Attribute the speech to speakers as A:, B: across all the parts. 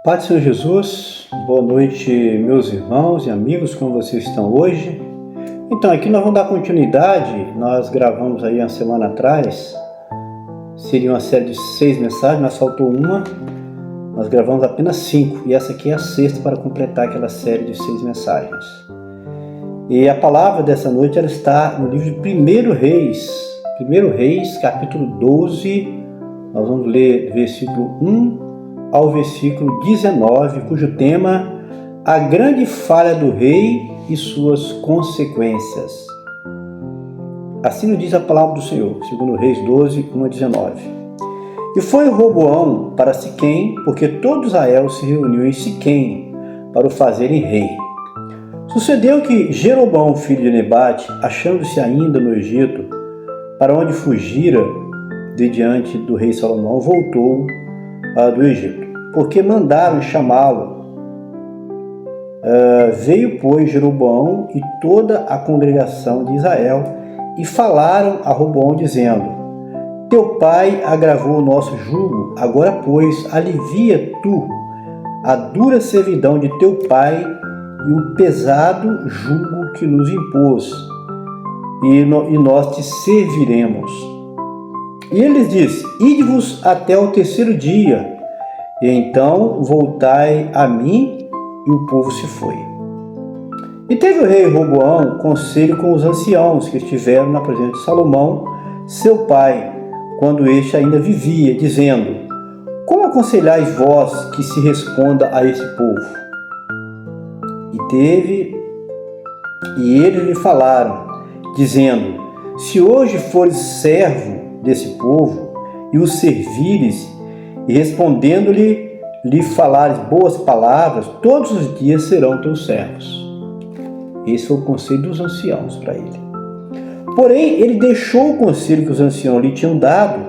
A: Paz do Senhor Jesus, boa noite meus irmãos e amigos, como vocês estão hoje? Então aqui nós vamos dar continuidade, nós gravamos aí uma semana atrás, seria uma série de 6 mensagens, mas faltou uma, nós gravamos apenas 5 e essa aqui é a sexta para completar aquela série de 6 mensagens. E a palavra dessa noite ela está no livro de 1 Reis, capítulo 12, nós vamos ler versículo 1 ao versículo 19, cujo tema, a grande falha do rei e suas consequências. Assim nos diz a palavra do Senhor, segundo Reis 12, 1 a 19. E foi Roboão para Siquém, porque todo Israel se reuniu em Siquém para o fazerem rei. Sucedeu que Jeroboão, filho de Nebate, achando-se ainda no Egito, para onde fugira de diante do rei Salomão, voltou do Egito, porque mandaram chamá-lo. Veio, pois, Jeroboão e toda a congregação de Israel e falaram a Roboão, dizendo: Teu pai agravou o nosso jugo, agora, pois, alivia tu a dura servidão de teu pai e o pesado jugo que nos impôs, e nós te serviremos. E ele lhes disse: Ide-vos até o terceiro dia, e então voltai a mim. E o povo se foi. E teve o rei Roboão conselho com os anciãos que estiveram na presença de Salomão, seu pai, quando este ainda vivia, dizendo: Como aconselhais vós que se responda a esse povo? E eles lhe falaram, dizendo: Se hoje fores servo desse povo, e os servires, e respondendo-lhe falares boas palavras, todos os dias serão teus servos. Esse foi o conselho dos anciãos para ele. Porém, ele deixou o conselho que os anciãos lhe tinham dado,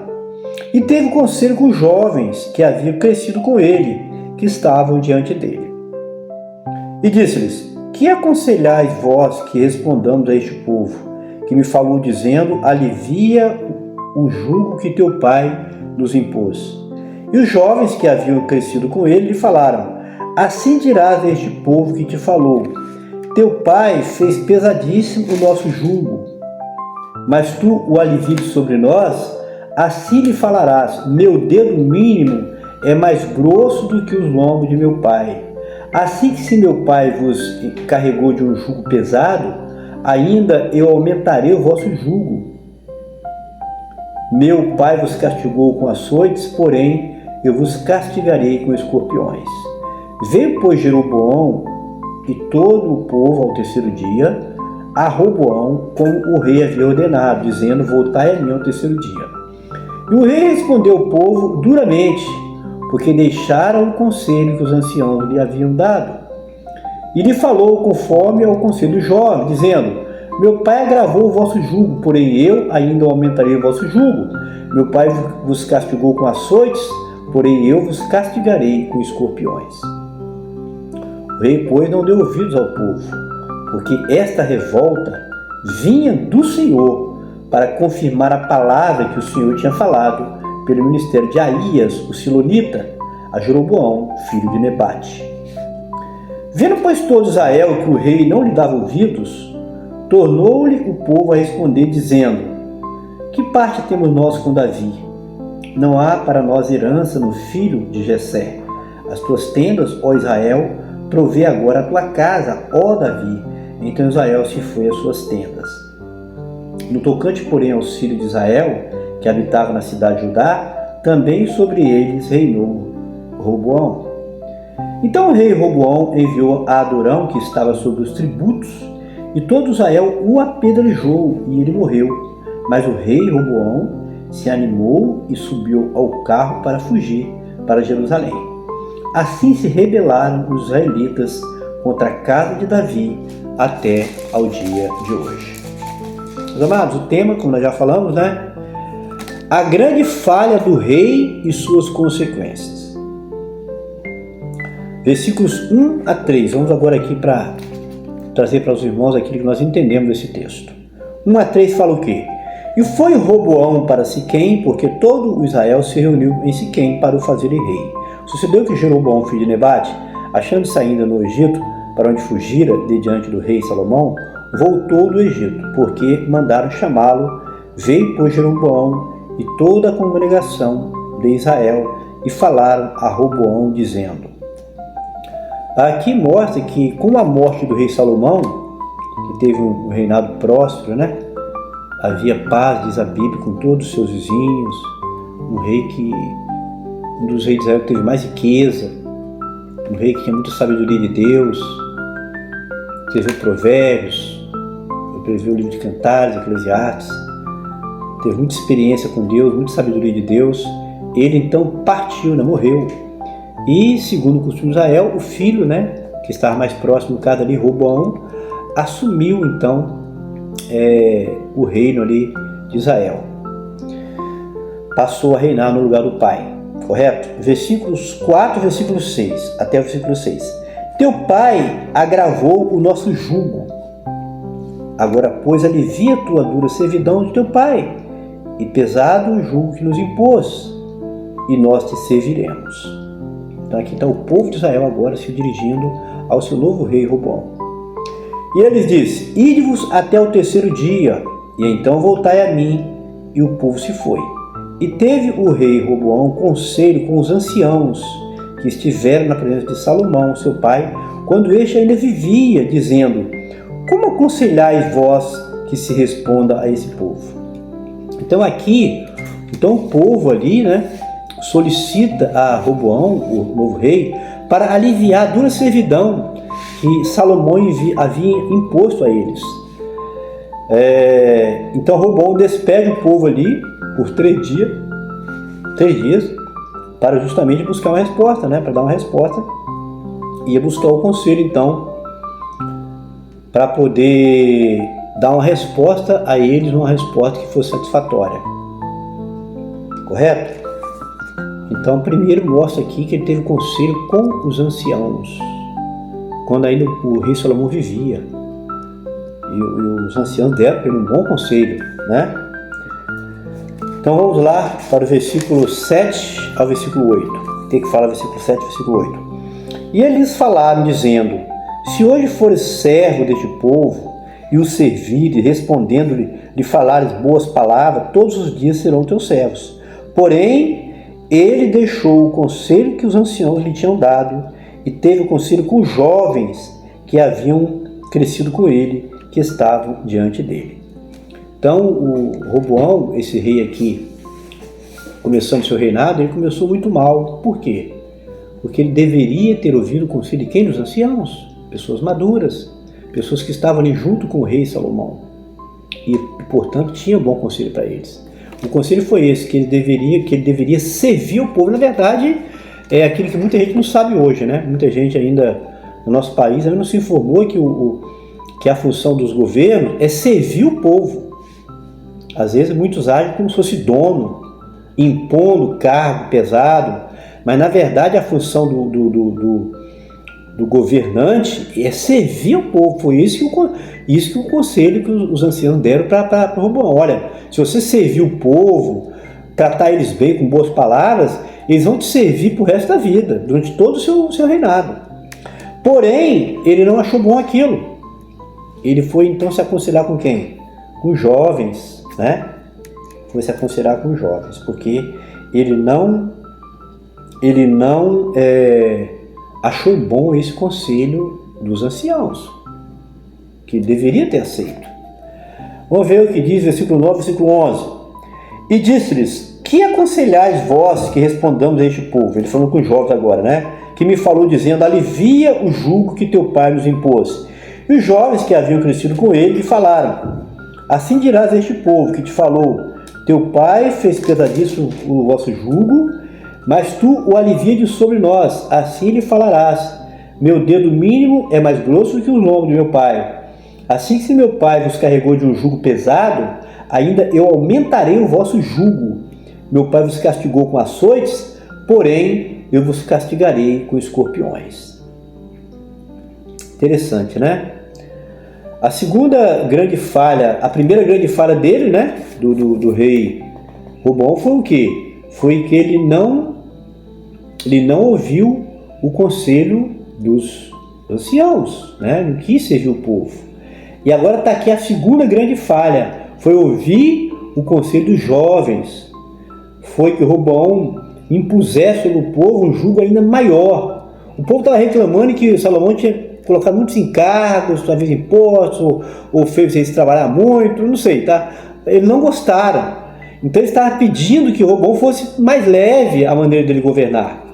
A: e teve conselho com os jovens que haviam crescido com ele, que estavam diante dele. E disse-lhes: Que aconselhais vós que respondamos a este povo, que me falou dizendo: Alivia o jugo que teu pai nos impôs? E os jovens que haviam crescido com ele lhe falaram: Assim dirás a este povo que te falou: Teu pai fez pesadíssimo o nosso jugo, mas tu o alivias sobre nós. Assim lhe falarás: Meu dedo mínimo é mais grosso do que os lombos de meu pai. Assim que se meu pai vos carregou de um jugo pesado, ainda eu aumentarei o vosso jugo. Meu pai vos castigou com açoites, porém eu vos castigarei com escorpiões. Veio, pois, Jeroboão e todo o povo ao terceiro dia a Roboão, como o rei havia ordenado, dizendo: Voltai a mim ao terceiro dia. E o rei respondeu ao povo duramente, porque deixaram o conselho que os anciãos lhe haviam dado. E lhe falou conforme ao conselho do jovem, dizendo: Meu pai agravou o vosso jugo, porém eu ainda aumentarei o vosso jugo. Meu pai vos castigou com açoites, porém eu vos castigarei com escorpiões. O rei, pois, não deu ouvidos ao povo, porque esta revolta vinha do Senhor para confirmar a palavra que o Senhor tinha falado pelo ministério de Aías, o silonita, a Jeroboão, filho de Nebate. Vendo, pois, todo Israel que o rei não lhe dava ouvidos, tornou-lhe o povo a responder, dizendo: Que parte temos nós com Davi? Não há para nós herança no filho de Jessé. As tuas tendas, ó Israel, provê agora a tua casa, ó Davi. Então Israel se foi às suas tendas. No tocante, porém, aos filhos de Israel, que habitavam na cidade de Judá, também sobre eles reinou Roboão. Então o rei Roboão enviou a Adorão, que estava sobre os tributos, e todo Israel o apedrejou, e ele morreu. Mas o rei Roboão se animou e subiu ao carro para fugir para Jerusalém. Assim se rebelaram os israelitas contra a casa de Davi até ao dia de hoje. Meus amados, o tema, como nós já falamos, a grande falha do rei e suas consequências. Versículos 1 a 3. Vamos agora aqui para trazer para os irmãos aquilo que nós entendemos desse texto. 1 a 3 fala o quê? E foi Roboão para Siquém, porque todo o Israel se reuniu em Siquém para o fazerem rei. sucedeu que Jeroboão, filho de Nebate, achando-se ainda no Egito, para onde fugira de diante do rei Salomão, voltou do Egito, porque mandaram chamá-lo. Veio, pois, Jeroboão e toda a congregação de Israel e falaram a Roboão, dizendo... Aqui mostra que, com a morte do rei Salomão, que teve um reinado próspero, né? Havia paz, diz a Bíblia, com todos os seus vizinhos, um dos reis de Israel que teve mais riqueza, um rei que tinha muita sabedoria de Deus, escreveu Provérbios, escreveu o livro de Cantares, Eclesiastes, teve muita experiência com Deus, muita sabedoria de Deus. Ele então partiu, né? Morreu. E, segundo o costume de Israel, o filho, né, que estava mais próximo do caso ali, Roboão, assumiu então o reino ali de Israel. Passou a reinar no lugar do pai, correto? Versículos 4, versículo 6, até o versículo 6. Teu pai agravou o nosso jugo. Agora, pois, alivia a tua dura servidão de teu pai, e pesado o jugo que nos impôs, e nós te serviremos. Então aqui está o povo de Israel agora se dirigindo ao seu novo rei Roboão. E ele diz: ide-vos até o terceiro dia, e então voltai a mim. E o povo se foi. E teve o rei Roboão conselho com os anciãos que estiveram na presença de Salomão, seu pai, quando este ainda vivia, dizendo: como aconselhais vós que se responda a esse povo? Então aqui, o povo ali, né, solicita a Roboão, o novo rei, para aliviar a dura servidão que Salomão havia imposto a eles. Então Roboão despede o povo ali por 3 dias, para justamente buscar uma resposta, né, para dar uma resposta. Ia buscar o conselho, então, para poder dar uma resposta a eles, uma resposta que fosse satisfatória. Correto? Então, primeiro mostra aqui que ele teve conselho com os anciãos, quando ainda o rei Salomão vivia. E os anciãos deram para ele um bom conselho, né? Então vamos lá para o versículo 7 ao versículo 8. Tem que falar versículo 7 e versículo 8. E eles falaram, dizendo: se hoje fores servo deste povo, e o servires, respondendo-lhe, lhe falares boas palavras, todos os dias serão teus servos. Porém, ele deixou o conselho que os anciãos lhe tinham dado, e teve o conselho com os jovens que haviam crescido com ele, que estavam diante dele. Então, o Roboão, esse rei aqui, começando seu reinado, ele começou muito mal. Por quê? Porque ele deveria ter ouvido o conselho de quem? Dos anciãos, pessoas maduras, pessoas que estavam ali junto com o rei Salomão. E, portanto, tinha um bom conselho para eles. O conselho foi esse, que ele deveria servir o povo. Na verdade, é aquilo que muita gente não sabe hoje, né? Muita gente ainda no nosso país ainda não se informou que a função dos governos é servir o povo. Às vezes muitos agem como se fosse dono, impondo cargo pesado, mas na verdade a função do governante é servir o povo. Foi isso que o conselho que os anciãos deram para Roboão. Olha, se você servir o povo, tratar eles bem, com boas palavras, eles vão te servir para o resto da vida, durante todo o seu reinado. Porém, ele não achou bom aquilo. Ele foi então se aconselhar com quem? Com os jovens, né? Foi se aconselhar com os jovens, porque ele não achou bom esse conselho dos anciãos, que deveria ter aceito. Vamos ver o que diz versículo 9, versículo 11. E disse-lhes: que aconselhais vós que respondamos a este povo? Ele falando com os jovens agora, né? Que me falou dizendo: alivia o jugo que teu pai nos impôs. E os jovens que haviam crescido com ele lhe falaram: assim dirás a este povo que te falou: teu pai fez pesadíssimo o vosso jugo, mas tu o alivia de sobre nós. Assim lhe falarás: meu dedo mínimo é mais grosso que o lombo de meu pai. Assim que se meu pai vos carregou de um jugo pesado, ainda eu aumentarei o vosso jugo. Meu pai vos castigou com açoites, porém eu vos castigarei com escorpiões. Interessante, né? A primeira grande falha dele, né, do rei Roboão, foi o quê? Foi que ele não ele não ouviu o conselho dos anciãos, né? Não quis servir o povo. E agora está aqui a segunda grande falha, foi ouvir o conselho dos jovens. Foi que Roboão impusesse sobre o povo um jugo ainda maior. O povo estava reclamando que Salomão tinha colocado muitos encargos, talvez impostos, ou fez eles trabalhar muito, não sei, tá? Eles não gostaram. Então ele estava pedindo que Roboão fosse mais leve a maneira dele governar.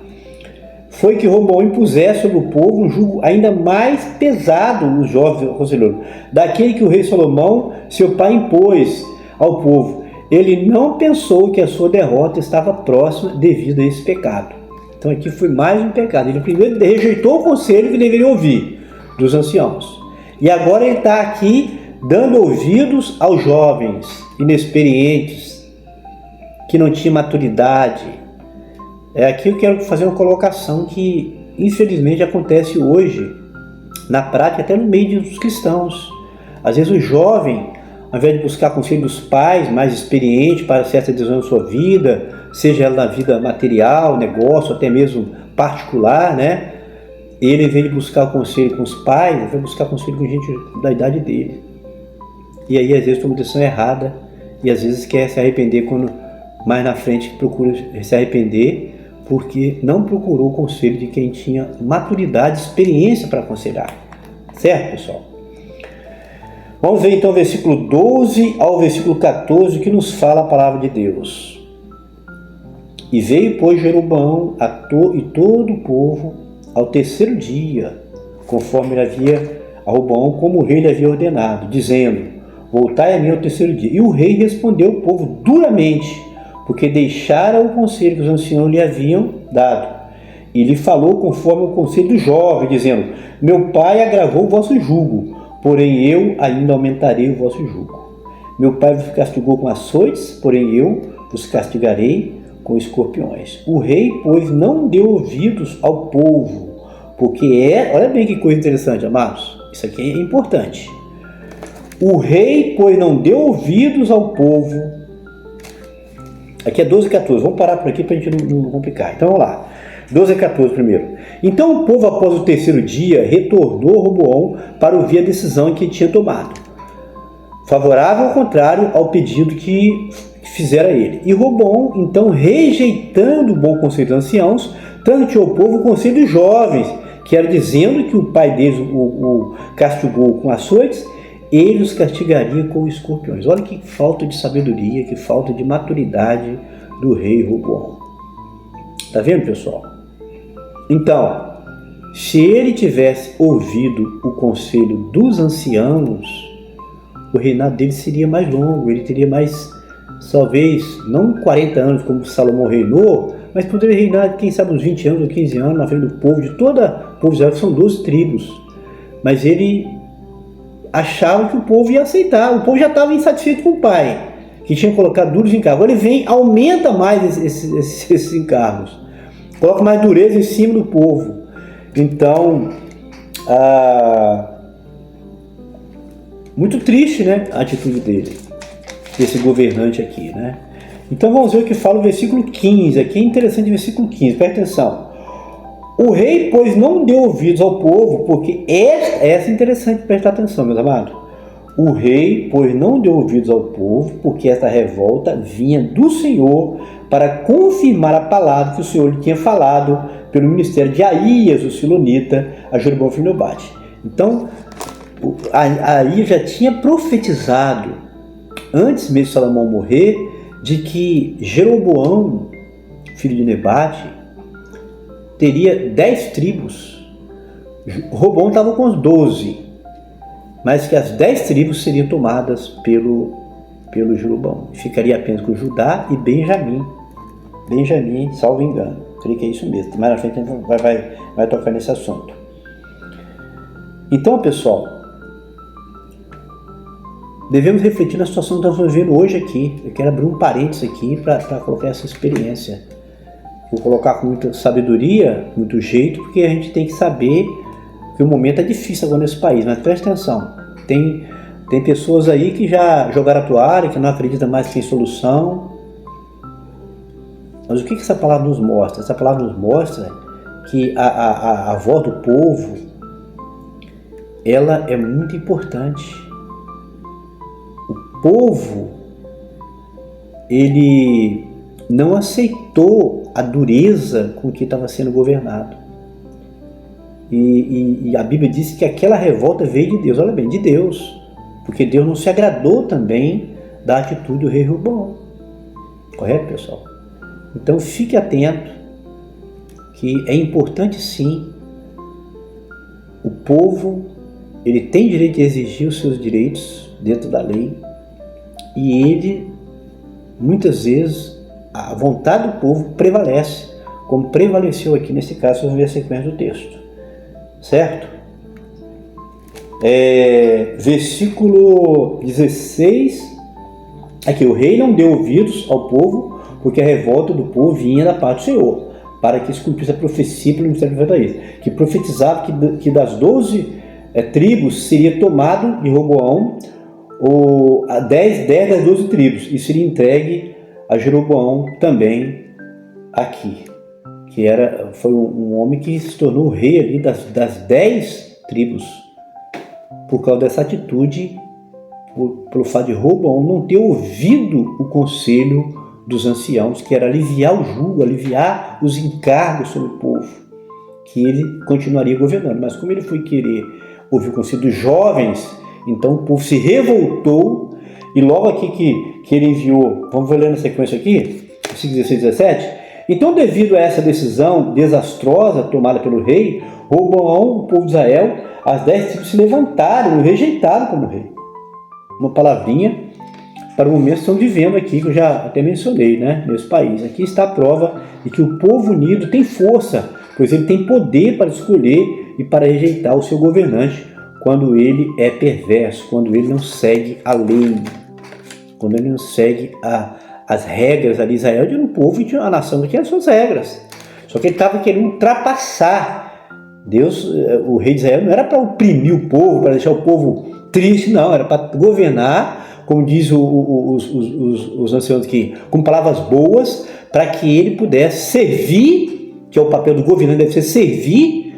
A: Foi que Roboão impusesse sobre o povo um jugo ainda mais pesado, os jovens conselheiros, daquele que o rei Salomão, seu pai, impôs ao povo. Ele não pensou que a sua derrota estava próxima devido a esse pecado. Então aqui foi mais um pecado. Ele primeiro rejeitou o conselho que deveria ouvir dos anciãos. E agora ele está aqui dando ouvidos aos jovens, inexperientes, que não tinham maturidade. Aqui eu quero fazer uma colocação que infelizmente acontece hoje, na prática, até no meio dos cristãos. Às vezes o jovem, ao invés de buscar conselho dos pais mais experientes para certa decisão da sua vida, seja ela na vida material, negócio, até mesmo particular, né? Ele, em vez de buscar o conselho com os pais, ele vai buscar conselho com gente da idade dele. E aí, às vezes, toma uma decisão errada e às vezes quer se arrepender quando mais na frente procura se arrepender porque não procurou o conselho de quem tinha maturidade, experiência para aconselhar. Certo, pessoal? Vamos ver então o versículo 12 ao versículo 14, que nos fala a palavra de Deus. E veio, pois, Jeroboão e todo o povo ao terceiro dia, conforme ele havia a Roboão, como o rei lhe havia ordenado, dizendo: voltai a mim ao terceiro dia. E o rei respondeu ao povo duramente, porque deixara o conselho que os anciãos lhe haviam dado. E lhe falou conforme o conselho do jovem, dizendo: meu pai agravou o vosso jugo, porém eu ainda aumentarei o vosso jugo. Meu pai vos castigou com açoites, porém eu vos castigarei com escorpiões. O rei, pois, não deu ouvidos ao povo, porque olha bem que coisa interessante, amados, isso aqui é importante. O rei, pois, não deu ouvidos ao povo. Aqui é 12 e 14, vamos parar por aqui para a gente não complicar. Então vamos lá, 12 e 14 primeiro. Então o povo, após o terceiro dia, retornou a Roboão para ouvir a decisão que tinha tomado, favorável ao contrário ao pedido que fizera ele. E Roboão, então, rejeitando o bom conselho dos anciãos, transmitiu ao povo o conselho dos jovens, que era dizendo que o pai deles o castigou com açoites, ele os castigaria com escorpiões. Olha que falta de sabedoria, que falta de maturidade do rei Roboão. Tá vendo, pessoal? Então, se ele tivesse ouvido o conselho dos anciãos, o reinado dele seria mais longo, ele teria mais, talvez, não 40 anos como Salomão reinou, mas poderia reinar, quem sabe, uns 20 anos ou 15 anos na frente do povo, de toda o povo de Israel, que são 12 tribos. Mas ele achava que o povo ia aceitar, o povo já estava insatisfeito com o pai, que tinha colocado duros encargos. Agora ele vem, aumenta mais esses encargos, coloca mais dureza em cima do povo. Então, muito triste, né, a atitude dele, desse governante aqui, né? Então vamos ver o que fala o versículo 15, aqui é interessante o versículo 15, presta atenção. O rei, pois, não deu ouvidos ao povo, porque essa é interessante prestar atenção, meus amados. O rei, pois, não deu ouvidos ao povo, porque essa revolta vinha do Senhor para confirmar a palavra que o Senhor lhe tinha falado pelo ministério de Aías, o Silonita, a Jeroboão filho de Nebate. Então, Aías já tinha profetizado, antes mesmo de Salomão morrer, de que Jeroboão, filho de Nebate, teria 10 tribos. Roboão estava com os 12, mas que as 10 tribos seriam tomadas pelo Jeroboão. Ficaria apenas com Judá e Benjamim. Benjamim, salvo engano. Creio que é isso mesmo. Mais na frente a gente vai tocar nesse assunto. Então, pessoal, devemos refletir na situação que estamos vivendo hoje aqui. Eu quero abrir um parênteses aqui para colocar essa experiência. Vou colocar com muita sabedoria, muito jeito, porque a gente tem que saber que o momento é difícil agora nesse país. Mas presta atenção, tem pessoas aí que já jogaram a toalha, que não acreditam mais que tem solução. Mas o que essa palavra nos mostra? Essa palavra nos mostra que a voz do povo, ela é muito importante. O povo, ele não aceitou a dureza com que estava sendo governado. E a Bíblia diz que aquela revolta veio de Deus, olha bem, de Deus, porque Deus não se agradou também da atitude do rei Roboão. Correto, pessoal? Então fique atento que é importante sim, o povo, ele tem direito de exigir os seus direitos dentro da lei, e ele, muitas vezes, a vontade do povo prevalece, como prevaleceu aqui nesse caso, se você ver a sequência do texto, certo? Versículo 16, aqui, o rei não deu ouvidos ao povo, porque a revolta do povo vinha da parte do Senhor, para que se cumprisse a profecia pelo ministério do profeta, que profetizava que das 12 tribos seria tomado de Roboão 10 das 12 tribos, e seria entregue a Jeroboão também aqui, que foi um homem que se tornou rei ali das 10 tribos, por causa dessa atitude, pelo fato de Roboão não ter ouvido o conselho dos anciãos, que era aliviar o jugo, aliviar os encargos sobre o povo, que ele continuaria governando. Mas como ele foi querer ouvir o conselho dos jovens, então o povo se revoltou, e logo aqui que ele enviou, vamos ler na sequência aqui, 16 e 17, então devido a essa decisão desastrosa tomada pelo rei, Roboão, o povo de Israel, as 10 tribos se levantaram e o rejeitaram como rei. Uma palavrinha para o momento que estão vivendo aqui, que eu já até mencionei, né, nesse país. Aqui está a prova de que o povo unido tem força, pois ele tem poder para escolher e para rejeitar o seu governante quando ele é perverso, quando ele não segue a lei, quando ele não segue as regras ali. Israel tinha um povo e tinha a nação que tinha as suas regras, só que ele estava querendo ultrapassar. Deus, o rei de Israel, não era para oprimir o povo, para deixar o povo triste, não, era para governar, como diz os anciãos aqui, com palavras boas, para que ele pudesse servir, que é o papel do governante, deve ser servir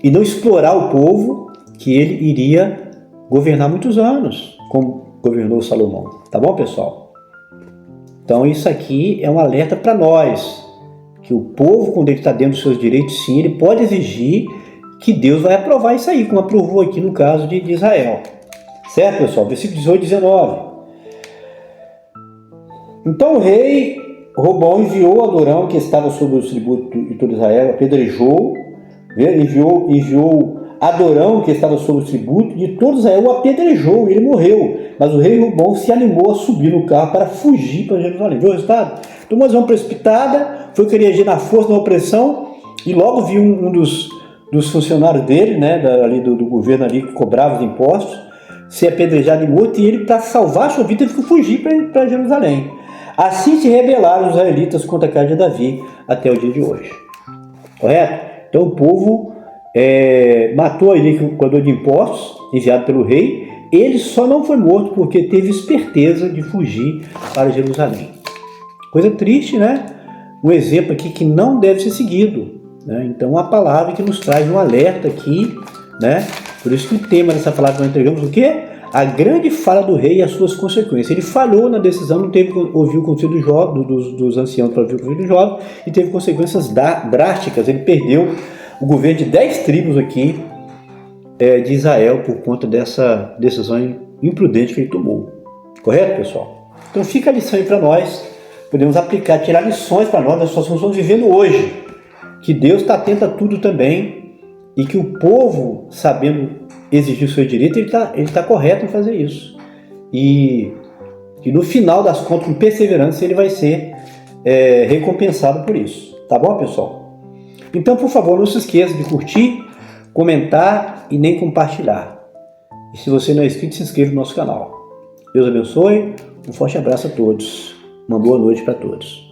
A: e não explorar o povo, que ele iria governar muitos anos, como governou Salomão. Tá bom, pessoal? Então isso aqui é um alerta para nós, que o povo, quando ele está dentro dos seus direitos, sim, ele pode exigir que Deus vai aprovar isso aí, como aprovou aqui no caso de Israel. Certo, pessoal? Versículo 18 e 19. Então o rei Roboão enviou Adorão, que estava sob o tributo de todo Israel, apedrejou, enviou Adorão, que estava sob o tributo de todo Israel, o apedrejou, e ele morreu. Mas o rei Roboão se animou a subir no carro para fugir para Jerusalém. Viu o resultado? Tomou uma decisão precipitada, foi querer agir na força, na opressão, e logo viu um dos funcionários dele, né, ali do governo ali, que cobrava os impostos, ser apedrejado e morto, e ele, para salvar a sua vida, teve que fugir para Jerusalém. Assim se rebelaram os israelitas contra a casa de Davi até o dia de hoje. Correto? Então o povo matou ali o cobrador de impostos, enviado pelo rei. Ele só não foi morto porque teve esperteza de fugir para Jerusalém. Coisa triste, né? Um exemplo aqui que não deve ser seguido, né? Então a palavra que nos traz um alerta aqui, né? Por isso que o tema dessa palavra que nós entregamos, o quê? A grande falha do rei e as suas consequências. Ele falhou na decisão, não teve que ouvir o conselho dos anciãos para ouvir o conselho dos jovens, e teve consequências drásticas. Ele perdeu o governo de 10 tribos aqui de Israel por conta dessa decisão imprudente que ele tomou. Correto, pessoal? Então fica a lição aí para nós. Podemos aplicar, tirar lições para nós das situações que estamos vivendo hoje. Que Deus está atento a tudo também, e que o povo, sabendo exigir o seu direito, ele tá correto em fazer isso. E no final das contas, com perseverança, ele vai ser recompensado por isso. Tá bom, pessoal? Então, por favor, não se esqueça de curtir, comentar e nem compartilhar. E se você não é inscrito, se inscreva no nosso canal. Deus abençoe, um forte abraço a todos. Uma boa noite para todos.